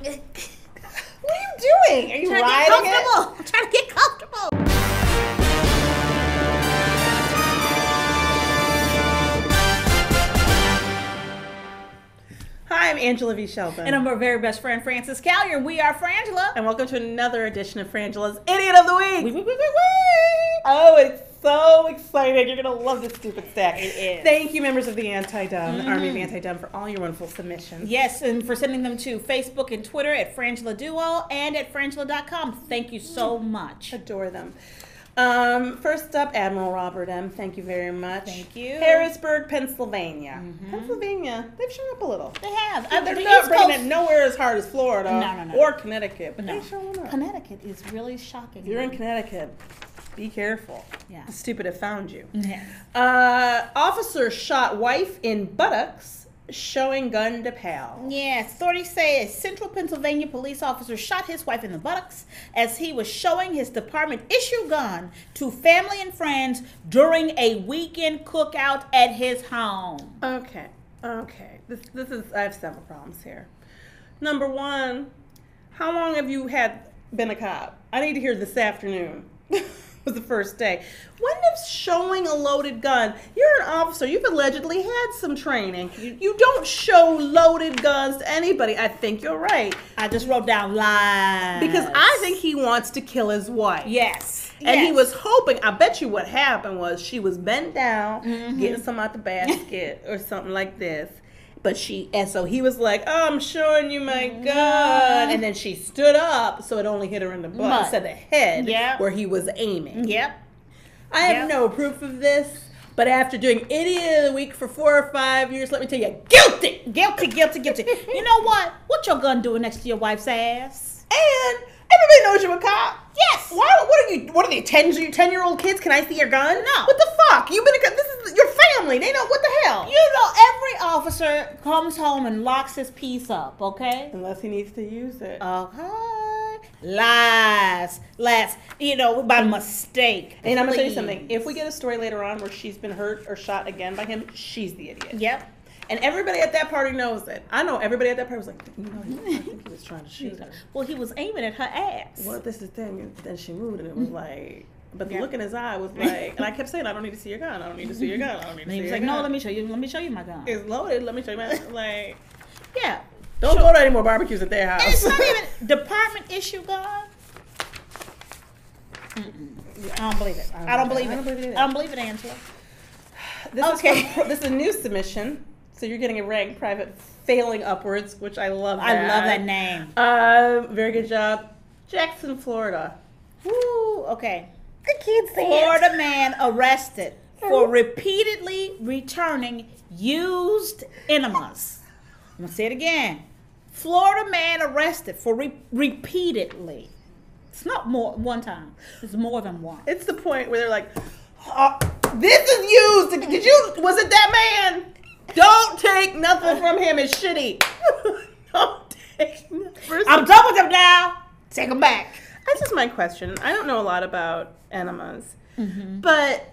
What are you doing? Are you riding it? I'm trying to get comfortable. Hi, I'm Angela V. Shelton. And I'm our very best friend, Frances Callier. We are Frangela. And welcome to another edition of Frangela's Idiot of the Week. Oh, it's so exciting. You're going to love this stupid stack. It is. Thank you, members of the Anti-Dumb, Army of Anti-Dumb, for all your wonderful submissions. Yes, and for sending them to Facebook and Twitter at Frangela Duo and at Frangela.com. Thank you so much. Adore them. First up, Admiral Robert M. Thank you very much. Thank you. Harrisburg, Pennsylvania. Pennsylvania, they've shown up a little. They have. They're not bringing it nowhere as hard as Florida No. or Connecticut, but No. they're showing up. Connecticut is really shocking. If you're in Connecticut, be careful. Yeah. The stupid have found you. Yeah. Officer shot wife in buttocks, showing gun to pal. Yes, authorities say a central Pennsylvania police officer shot his wife in the buttocks as he was showing his department-issue gun to family and friends during a weekend cookout at his home. Okay. This is, I have several problems here. Number one, how long have you been a cop? I need to hear this afternoon. Was the first day. When is showing a loaded gun? You're an officer. You've allegedly had some training. You don't show loaded guns to anybody. I think you're right. I just wrote down lies. Because I think he wants to kill his wife. Yes. And he was hoping, I bet you what happened was she was bent down, getting some out the basket or something like this. And so he was like, oh, I'm showing you my gun. And then she stood up, so it only hit her in the butt instead of the head where he was aiming. Yep. I have no proof of this, but after doing Idiot of the Week for 4 or 5 years, let me tell you, guilty! Guilty. You know what? What your gun doing next to your wife's ass? And everybody knows you're a cop. Yes. Why? What are they, 10-year-old kids? Can I see your gun? No. What the fuck? You've been a cop. This is your family. They know what the hell. You know, every officer comes home and locks his piece up, okay? Unless he needs to use it. Okay. Lies, by mistake. And I'm going to tell you something. If we get a story later on where she's been hurt or shot again by him, she's the idiot. Yep. And everybody at that party knows it. I know everybody at that party was like, I think he was trying to shoot her. Well, he was aiming at her ass. Well, this is the thing. And then she moved and it was like, but the look in his eye was like, and I kept saying, I don't need to see your gun. I don't need to see your gun. I don't need to see your gun. He was like, no, let me show you my gun. It's loaded. Let me show you my like. Yeah. Don't go to any more barbecues at their house. And it's not even department issue gun. I don't believe it. I don't believe it, Angela. This is a new submission. So you're getting a rank private failing upwards, which I love that. I love that name. Very good job. Jackson, Florida. Woo, okay. I can't say Florida man arrested for repeatedly returning used enemas. I'm going to say it again. Florida man arrested for repeatedly. It's not one time. It's more than one. It's the point where they're like, this is used. Was it that man? Don't take nothing from him. It's shitty. Don't take nothing. I'm done with him now. Take him back. That's just my question. I don't know a lot about enemas, but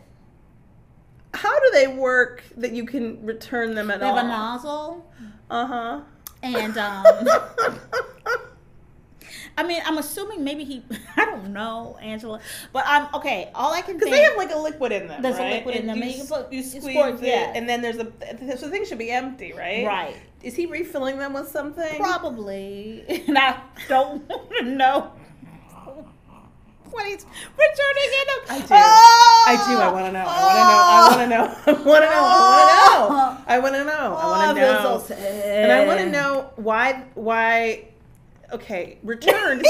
how do they work that you can return them at all? They have a nozzle. Uh-huh. And, I mean, I'm assuming maybe I don't know, Angela, but okay, all I can think. Because they have like a liquid in them, There's right? a liquid in them. You squeeze it, and then so the thing should be empty, right? Right. Is he refilling them with something? Probably. And I don't know what he's returning in them. I do. I want to know. I want to know. So sad. And I want to know why. Okay, return. ED.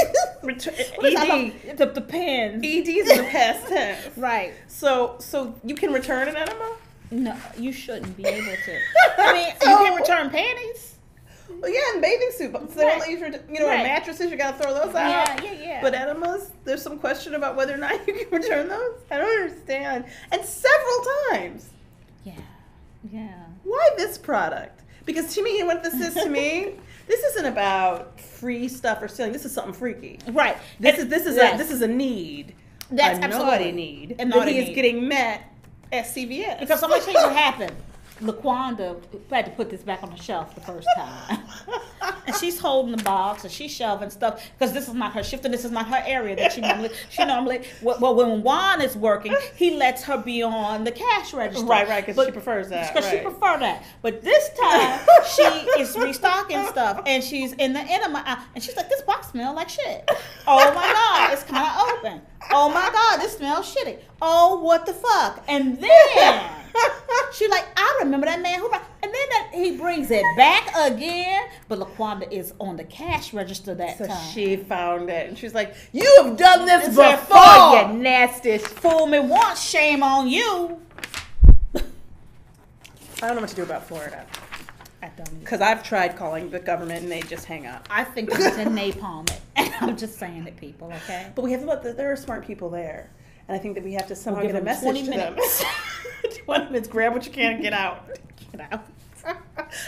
The pins. ED's in the past tense. Right. So you can return an enema? No, you shouldn't be able to. I mean, you can return panties. Well, yeah, and bathing suit. So they won't let you, and mattresses, you got to throw those out. Yeah. But enemas, there's some question about whether or not you can return those. I don't understand. And several times. Yeah. Why this product? Because to me, what this is to me, this isn't about free stuff or stealing. This is something freaky. Right. This is a need. That's a absolutely naughty need. A that naughty he is need. getting met at CVS. Because I'm going to tell you what happened. LaQuanda had to put this back on the shelf the first time. And she's holding the box and she's shelving stuff because this is not her shift and this is not her area that she normally, well, when Juan is working, he lets her be on the cash register. Right, because she prefers that. Because she prefers that. But this time, she is restocking stuff and she's in the enema aisle, and she's like, this box smells like shit. Oh my God, it's kind of open. Oh my God, this smells shitty. Oh, what the fuck? And then she like, I remember that man who, and then he brings it back again. But LaQuanda is on the cash register that time. So she found it, and she's like, "You have done this before, you nasty fool me once, shame on you." I don't know what to do about Florida. I don't. Because I've tried calling the government, and they just hang up. I think it's a napalm it. And I'm just saying it, people. Okay. But we have to let there are smart people there. And I think that we have to somehow give get a message 20 to minutes. them. 20 minutes, grab what you can and get out. Get out.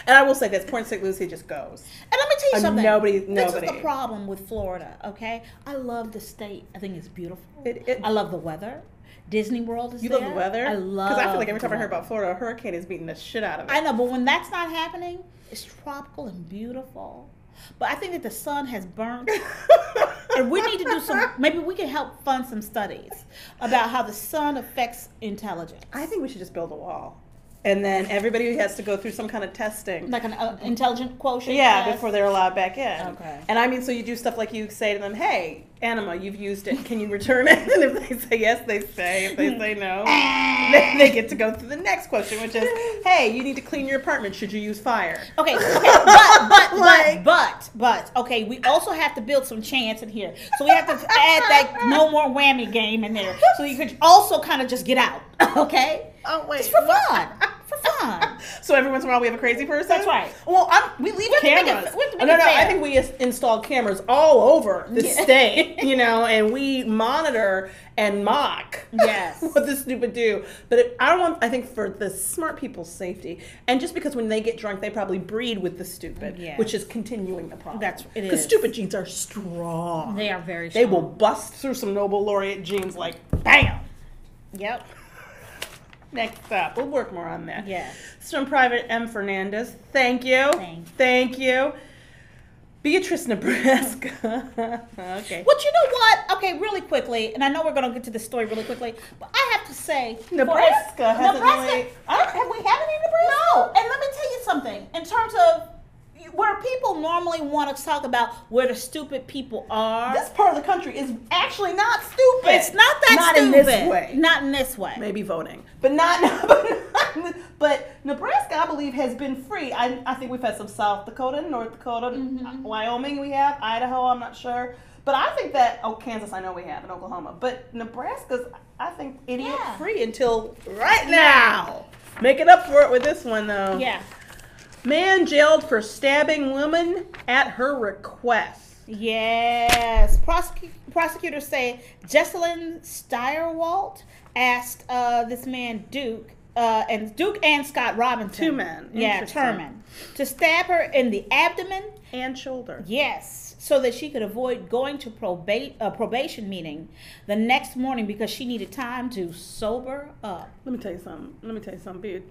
And I will say this, Point St. Lucie just goes. And let me tell you something. Nobody. This is the problem with Florida, okay? I love the state. I think it's beautiful. I love the weather. Disney World is there. You love the weather? I love Because I feel like every time I hear about Florida, a hurricane is beating the shit out of it. I know, but when that's not happening, it's tropical and beautiful. But I think that the sun has burnt. And we need to do maybe we can help fund some studies about how the sun affects intelligence. I think we should just build a wall. And then everybody has to go through some kind of testing. Like an intelligent quotient? Yeah, test? Before they're allowed back in. Okay. And I mean, so you do stuff like you say to them, hey, enema, you've used it. Can you return it? And if they say yes, they stay. If they say no, they get to go through the next question, which is, hey, you need to clean your apartment. Should you use fire? Okay, but, okay, we also have to build some chance in here. So we have to add that no more whammy game in there. So you could also kind of just get out, okay? Oh, wait. Just for fun. For fun. So every once in a while we have a crazy person? That's right. Well, we leave cameras. I think we installed cameras all over the state, and we monitor and mock what the stupid do. But I think for the smart people's safety, and just because when they get drunk, they probably breed with the stupid, which is continuing the problem. Because stupid genes are strong. They are very strong. They will bust through some Nobel laureate genes like, bam. Yep. Next up, we'll work more on that. Yeah. It's from Private M. Fernandez. Thank you. Thank you. Beatrice, Nebraska. Okay. Well, you know what? Okay, really quickly, and I know we're going to get to this story really quickly, but I have to say, Nebraska hasn't really. Have we had any Nebraska? No. And let me tell you something. In terms of where people normally want to talk about where the stupid people are, this part of the country is actually not stupid. It's not that stupid. Not in this way. Not in this way. Maybe voting, but but Nebraska, I believe, has been free. I think we've had some South Dakota, North Dakota, Wyoming. We have Idaho. I'm not sure, but I think that Kansas. I know we have, and Oklahoma, but Nebraska's, I think, idiot free until right now. Make it up for it with this one though. Yeah. Man jailed for stabbing woman at her request. Yes. Prosecutors say Jesselyn Steyerwalt asked this man Duke and Scott Robinson. Two men. Yeah, Terman. To stab her in the abdomen. And shoulder. Yes. So that she could avoid going to probation meeting the next morning because she needed time to sober up. Let me tell you something.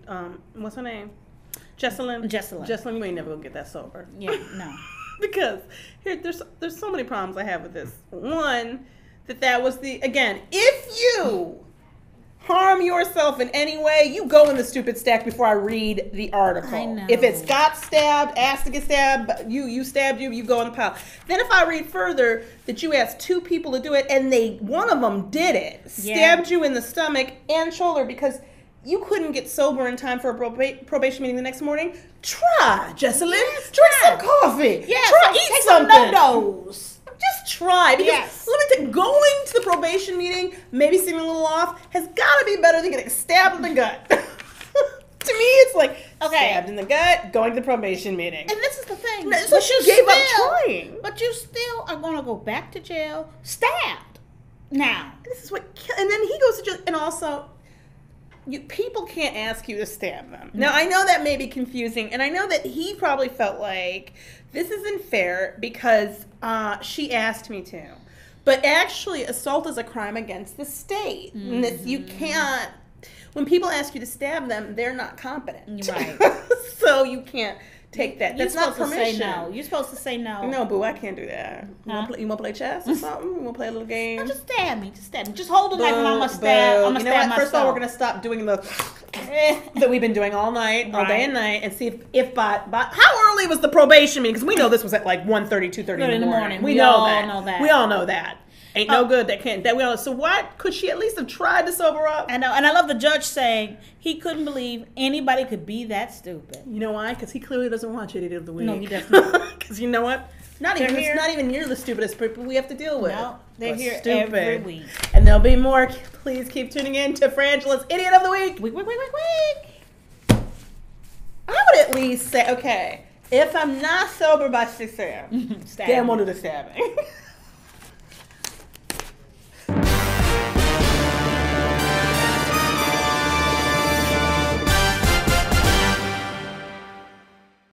What's her name? Jesselyn, you ain't never gonna get that sober. Yeah, no. Because there's so many problems I have with this. One, that was if you harm yourself in any way, you go in the stupid stack before I read the article. I know. If it's got stabbed, asked to get stabbed, you stabbed you go in the pile. Then if I read further that you asked two people to do it and one of them did it, stabbed you in the stomach and shoulder because you couldn't get sober in time for a probation meeting the next morning. Try, Jesselyn. Yes, drink some coffee. Yeah, eat something. No-nos. Just try. Because let me tell you, going to the probation meeting, maybe seeming a little off, has got to be better than getting stabbed in the gut. To me, it's like stabbed in the gut, going to the probation meeting. And this is the thing. So she gave up trying. But you still are going to go back to jail stabbed. Now. This is what, and then he goes to jail, and also, people can't ask you to stab them. Now, I know that may be confusing, and I know that he probably felt like this isn't fair because she asked me to. But actually, assault is a crime against the state. And this, you can't. when people ask you to stab them, they're not competent. Right. So you can't take that. That's You're not supposed permission. to say no. You're supposed to say no. No, boo, I can't do that. You want to play chess or something? You want to play a little game? No, just stab me. Just stab me. Just hold the knife and I'm going to stab. I'm going to You know stab what? First of all, myself. we're going to stop doing the that we've been doing all night, all day and night, and see if by how early was the probation meeting? Because we know this was at like 1:30, 2:30 in the morning. We all know that. We all know that. Ain't no good. That we all. So why could she at least have tried to sober up? I know, and I love the judge saying he couldn't believe anybody could be that stupid. You know why? Because he clearly doesn't watch Idiot of the Week. No, he doesn't. Because you know what? It's not even near the stupidest people we have to deal with. No, they're here stupid. every week. And there'll be more. Please keep tuning in to Frangela's Idiot of the Week. Week. I would at least say, okay, if I'm not sober by 6 a.m., then we'll do the stabbing.